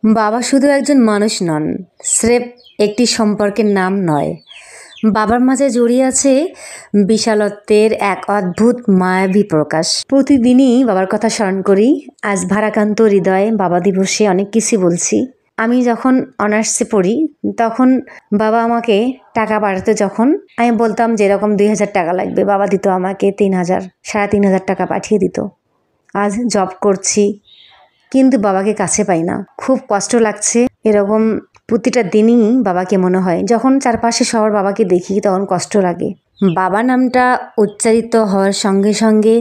বাবা শুধু একজন মানুষ নন, স্রেফ একটি সম্পর্কের নাম নয়। বাবার মাঝে জড়িয়ে আছে বিশালত্বের এক অদ্ভুত মায়াবী প্রকাশ। প্রতিদিনই বাবার কথা স্মরণ করি। আজ ভারাক্রান্ত হৃদয়ে বাবা দিবসে অনেক কিছু বলছি। আমি যখন অনার্সে পড়ি তখন বাবা আমাকে টাকা পাঠাতো। যখন আমি বলতাম যেরকম 2000 টাকা লাগবে, বাবা দিত আমাকে 3000, 3500 টাকা পাঠিয়ে দিত। আজ জব করছি কিন্তু বাবাকে কাছে পাই না, খুব কষ্ট লাগছে। এরকম প্রতিটা দিনই বাবাকে মনে হয়। যখন চারপাশে সবার বাবাকে দেখি তখন কষ্ট লাগে। বাবা নামটা উচ্চারিত হওয়ার সঙ্গে সঙ্গে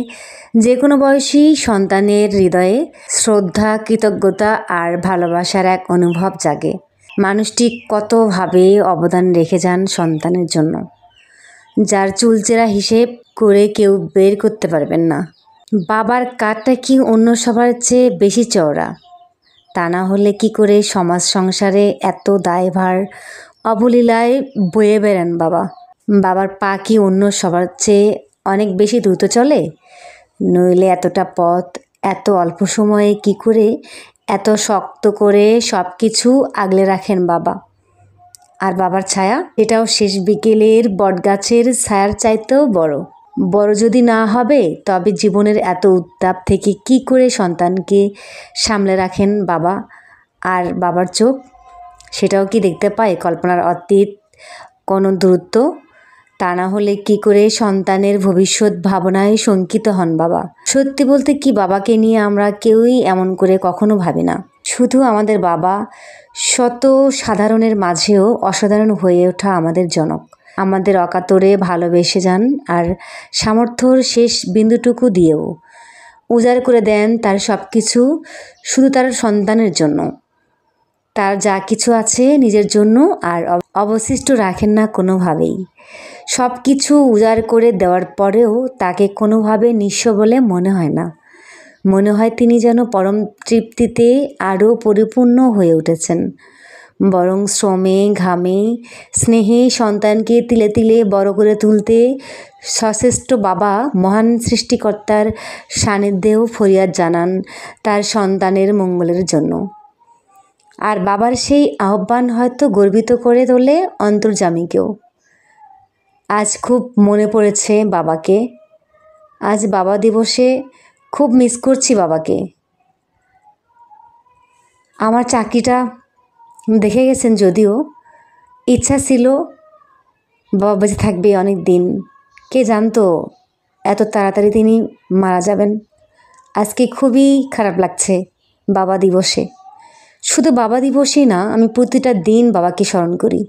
যে কোনো বয়সী সন্তানের হৃদয়ে শ্রদ্ধা, কৃতজ্ঞতা আর ভালোবাসার এক অনুভব জাগে। মানুষটি কতভাবে অবদান রেখে যান সন্তানের জন্য, যার চুলচেরা হিসেব করে কেউ বের করতে পারবেন না। বাবার কাঁধটা কি অন্য সবার চেয়ে বেশি চওড়া? তা না হলে কি করে সমাজ সংসারে এত দায়ভার অবলীলায় বয়ে বেড়ান বাবা? বাবার পা কি অন্য সবার চেয়ে অনেক বেশি দ্রুত চলে? নইলে এতটা পথ এত অল্প সময়ে কি করে এত শক্ত করে সব কিছু আগলে রাখেন বাবা? আর বাবার ছায়া, এটাও শেষ বিকেলের বটগাছের ছায়ার চাইতেও বড় যদি না হবে, তবে জীবনের এত উত্তাপ থেকে কি করে সন্তানকে সামলে রাখেন বাবা? আর বাবার চোখ, সেটাও কি দেখতে পায় কল্পনার অতীত কোনো দূরত্ব? তা না হলে কি করে সন্তানের ভবিষ্যৎ ভাবনায় শঙ্কিত হন বাবা? সত্যি বলতে কি, বাবাকে নিয়ে আমরা কেউই এমন করে কখনো ভাবি না। শুধু আমাদের বাবা শত সাধারণের মাঝেও অসাধারণ হয়ে ওঠা আমাদের জনক। আমাদের অকাতরে ভালোবেসে যান আর সামর্থ্যর শেষ বিন্দুটুকু দিয়েও উজাড় করে দেন তার সব কিছু শুধু তার সন্তানের জন্য। তার যা কিছু আছে নিজের জন্য, আর অবশিষ্ট রাখেন না কোনোভাবেই। সব কিছু উজাড় করে দেওয়ার পরেও তাকে কোনোভাবে নিঃস্ব বলে মনে হয় না। মনে হয় তিনি যেন পরম তৃপ্তিতে আরও পরিপূর্ণ হয়ে উঠেছেন। বরং শ্রমে, ঘামে, স্নেহে সন্তানকে তিলে তিলে বড় করে তুলতে সচেষ্ট বাবা মহান সৃষ্টিকর্তার সান্নিধ্যেও ফরিয়াদ জানান তার সন্তানের মঙ্গলের জন্য। আর বাবার সেই আহ্বান হয়তো গর্বিত করে তোলে অন্তর্যামীকেও। আজ খুব মনে পড়েছে বাবাকে। আজ বাবা দিবসে খুব মিস করছি বাবাকে। আমার চাকরিটা দেখে গেছেন, যদিও ইচ্ছা ছিল বাবা বেঁচে থাকবে অনেক দিন। কে জানতো এত তাড়াতাড়ি তিনি মারা যাবেন। আজকে খুবই খারাপ লাগছে বাবা দিবসে। শুধু বাবা দিবসই না, আমি প্রতিটা দিন বাবাকে স্মরণ করি।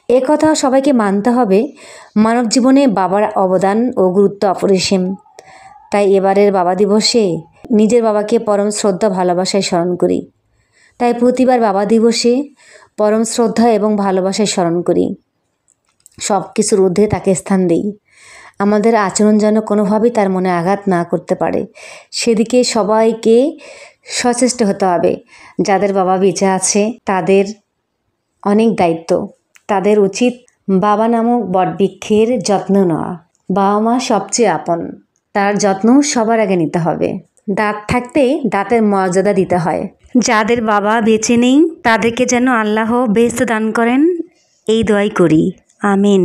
এ কথা সবাইকে মানতে হবে, মানব জীবনে বাবার অবদান ও গুরুত্ব অপরিসীম। তাই এবারের বাবা দিবসে নিজের বাবাকে পরম শ্রদ্ধা, ভালোবাসায় স্মরণ করি। তাই প্রতিবার বাবা দিবসে পরম শ্রদ্ধা এবং ভালোবাসায় স্মরণ করি। সব কিছুর ঊর্ধ্বে তাকে স্থান দিই। আমাদের আচরণ যেন কোনোভাবেই তার মনে আঘাত না করতে পারে, সেদিকে সবাইকে সচেষ্ট হতে হবে। যাদের বাবা বেঁচে আছে তাদের অনেক দায়িত্ব। তাদের উচিত বাবা নামক বটবৃক্ষের যত্ন নেওয়া। বাবা মা সবচেয়ে আপন, তার যত্ন সবার আগে নিতে হবে। দাঁত থাকতে দাঁতের মর্যাদা দিতে হয়। যাদের বাবা বেঁচে নেই তাদেরকে যেন আল্লাহ বেহেশত দান করেন, এই দোয়াই করি। আমিন।